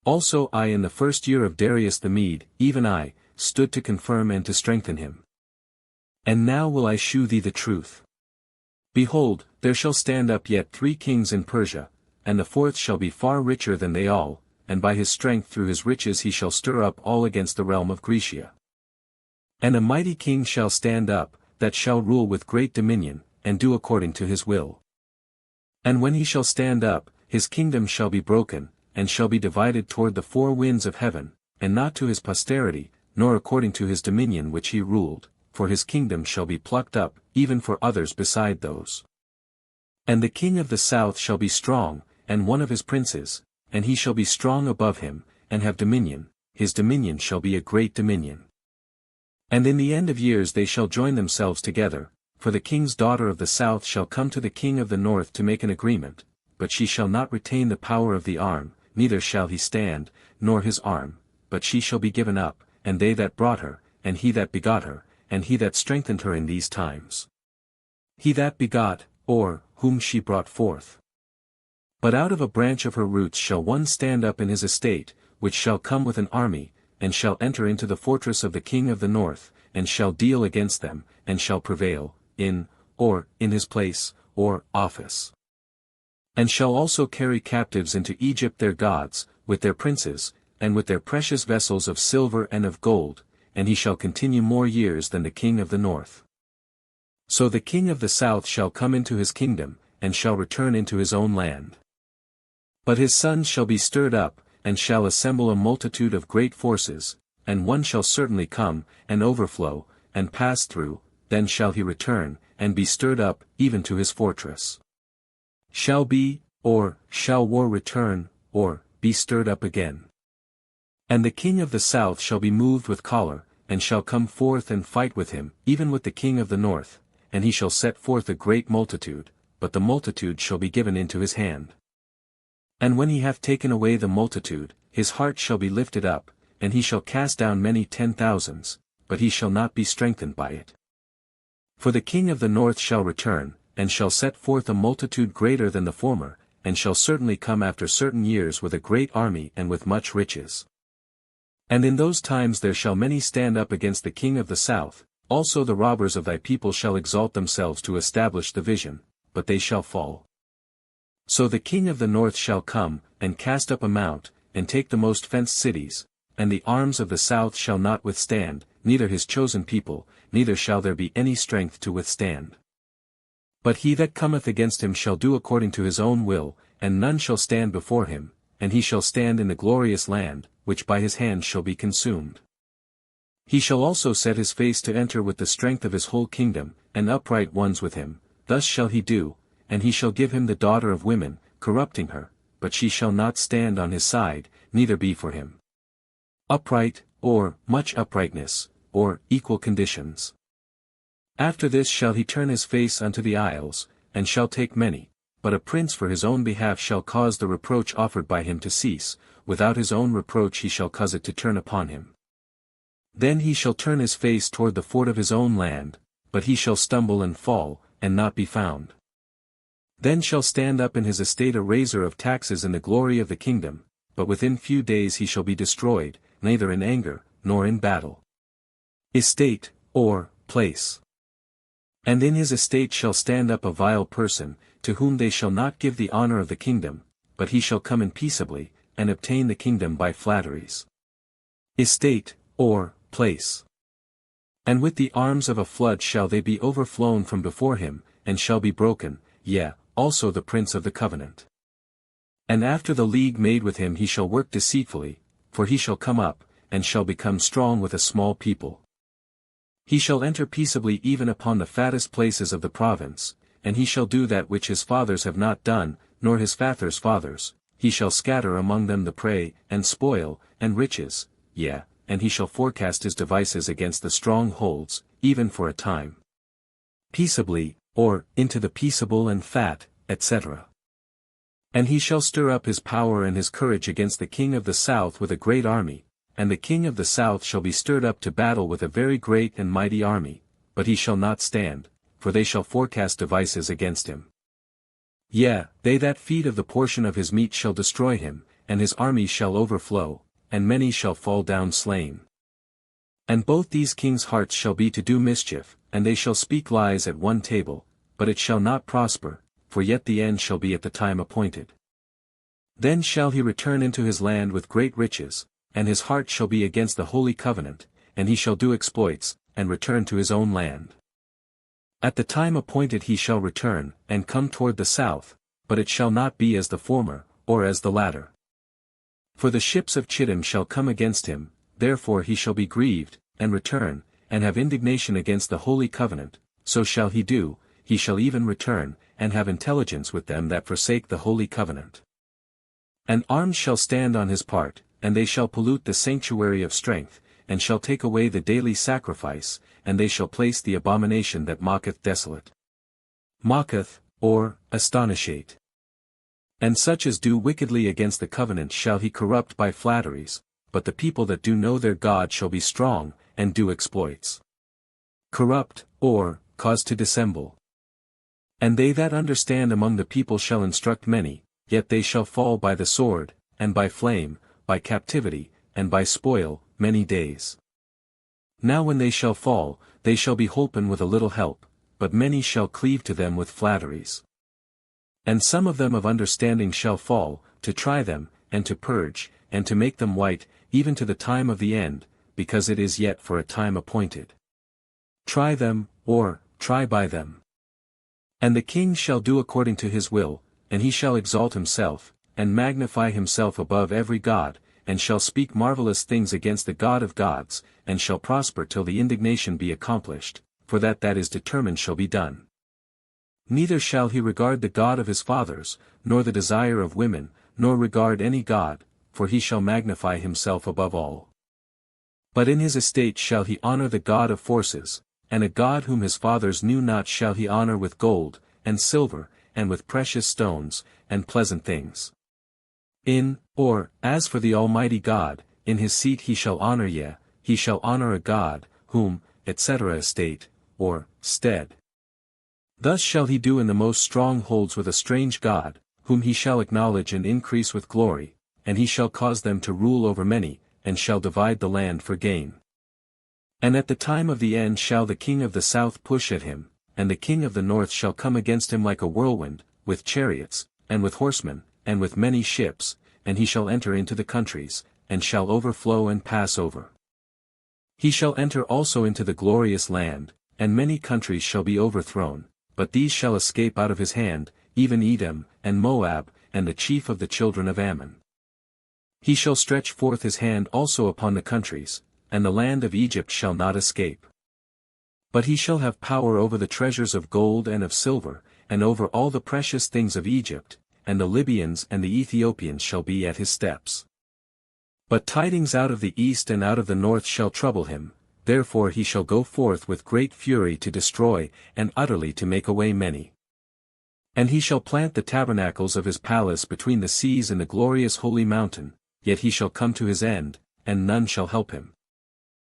Also I in the first year of Darius the Mede, even I, stood to confirm and to strengthen him. And now will I shew thee the truth. Behold, there shall stand up yet 3 kings in Persia, and the 4th shall be far richer than they all, and by his strength through his riches he shall stir up all against the realm of Grecia. And a mighty king shall stand up, that shall rule with great dominion, and do according to his will. And when he shall stand up, his kingdom shall be broken, and shall be divided toward the 4 winds of heaven, and not to his posterity, nor according to his dominion which he ruled, for his kingdom shall be plucked up, even for others beside those. And the king of the south shall be strong, and one of his princes, and he shall be strong above him, and have dominion, his dominion shall be a great dominion. And in the end of years they shall join themselves together, for the king's daughter of the south shall come to the king of the north to make an agreement, but she shall not retain the power of the arm, neither shall he stand, nor his arm, but she shall be given up, and they that brought her, and he that begot her, and he that strengthened her in these times. He that begot, or, whom she brought forth. But out of a branch of her roots shall one stand up in his estate, which shall come with an army, and shall enter into the fortress of the king of the north, and shall deal against them, and shall prevail, in his place, or office. And shall also carry captives into Egypt their gods, with their princes, and with their precious vessels of silver and of gold, and he shall continue more years than the king of the north. So the king of the south shall come into his kingdom, and shall return into his own land. But his sons shall be stirred up, and shall assemble a multitude of great forces, and one shall certainly come, and overflow, and pass through, then shall he return, and be stirred up, even to his fortress. Shall be, or, shall war return, or, be stirred up again. And the king of the south shall be moved with choler, and shall come forth and fight with him, even with the king of the north, and he shall set forth a great multitude, but the multitude shall be given into his hand. And when he hath taken away the multitude, his heart shall be lifted up, and he shall cast down many 10,000s, but he shall not be strengthened by it. For the king of the north shall return, and shall set forth a multitude greater than the former, and shall certainly come after certain years with a great army and with much riches. And in those times there shall many stand up against the king of the south, also the robbers of thy people shall exalt themselves to establish the vision, but they shall fall. So the king of the north shall come, and cast up a mount, and take the most fenced cities, and the arms of the south shall not withstand, neither his chosen people, neither shall there be any strength to withstand. But he that cometh against him shall do according to his own will, and none shall stand before him, and he shall stand in the glorious land, which by his hand shall be consumed. He shall also set his face to enter with the strength of his whole kingdom, and upright ones with him, thus shall he do, and he shall give him the daughter of women, corrupting her, but she shall not stand on his side, neither be for him. Upright, or, much uprightness, or, equal conditions. After this shall he turn his face unto the isles, and shall take many, but a prince for his own behalf shall cause the reproach offered by him to cease, without his own reproach he shall cause it to turn upon him. Then he shall turn his face toward the fort of his own land, but he shall stumble and fall, and not be found. Then shall stand up in his estate a raiser of taxes in the glory of the kingdom, but within few days he shall be destroyed, neither in anger, nor in battle. Estate, or, place. And in his estate shall stand up a vile person, to whom they shall not give the honor of the kingdom, but he shall come in peaceably, and obtain the kingdom by flatteries. Estate, or, place. And with the arms of a flood shall they be overflown from before him, and shall be broken, yea, also the prince of the covenant. And after the league made with him he shall work deceitfully, for he shall come up, and shall become strong with a small people. He shall enter peaceably even upon the fattest places of the province, and he shall do that which his fathers have not done, nor his fathers' fathers, he shall scatter among them the prey, and spoil, and riches, yea, and he shall forecast his devices against the strongholds, even for a time. Peaceably, or, into the peaceable and fat, etc. And he shall stir up his power and his courage against the king of the south with a great army, and the king of the south shall be stirred up to battle with a very great and mighty army, but he shall not stand, for they shall forecast devices against him. Yea, they that feed of the portion of his meat shall destroy him, and his army shall overflow, and many shall fall down slain. And both these kings' hearts shall be to do mischief, and they shall speak lies at one table, but it shall not prosper, for yet the end shall be at the time appointed. Then shall he return into his land with great riches, and his heart shall be against the holy covenant, and he shall do exploits, and return to his own land. At the time appointed he shall return, and come toward the south, but it shall not be as the former, or as the latter. For the ships of Chittim shall come against him, therefore he shall be grieved, and return, and have indignation against the holy covenant, so shall he do, he shall even return, and have intelligence with them that forsake the holy covenant. And arms shall stand on his part, and they shall pollute the sanctuary of strength, and shall take away the daily sacrifice, and they shall place the abomination that mocketh desolate. Mocketh, or, astonishate. And such as do wickedly against the covenant shall he corrupt by flatteries, but the people that do know their God shall be strong, and do exploits. Corrupt, or, cause to dissemble. And they that understand among the people shall instruct many, yet they shall fall by the sword, and by flame, by captivity, and by spoil, many days. Now when they shall fall, they shall be holpen with a little help, but many shall cleave to them with flatteries. And some of them of understanding shall fall, to try them, and to purge, and to make them white, even to the time of the end, because it is yet for a time appointed. Try them, or, try by them. And the king shall do according to his will, and he shall exalt himself, and magnify himself above every god, and shall speak marvelous things against the God of gods, and shall prosper till the indignation be accomplished, for that is determined shall be done. Neither shall he regard the God of his fathers, nor the desire of women, nor regard any god, for he shall magnify himself above all. But in his estate shall he honor the God of forces, and a God whom his fathers knew not shall he honor with gold, and silver, and with precious stones, and pleasant things. As for the Almighty God, in his seat he shall honor he shall honor a God, whom, etc. estate, or, stead. Thus shall he do in the most strongholds with a strange God, whom he shall acknowledge and increase with glory, and he shall cause them to rule over many, and shall divide the land for gain. And at the time of the end shall the king of the south push at him, and the king of the north shall come against him like a whirlwind, with chariots, and with horsemen, and with many ships, and he shall enter into the countries, and shall overflow and pass over. He shall enter also into the glorious land, and many countries shall be overthrown, but these shall escape out of his hand, even Edom, and Moab, and the chief of the children of Ammon. He shall stretch forth his hand also upon the countries, and the land of Egypt shall not escape. But he shall have power over the treasures of gold and of silver, and over all the precious things of Egypt, and the Libyans and the Ethiopians shall be at his steps. But tidings out of the east and out of the north shall trouble him, therefore he shall go forth with great fury to destroy, and utterly to make away many. And he shall plant the tabernacles of his palace between the seas and the glorious holy mountain, yet he shall come to his end, and none shall help him.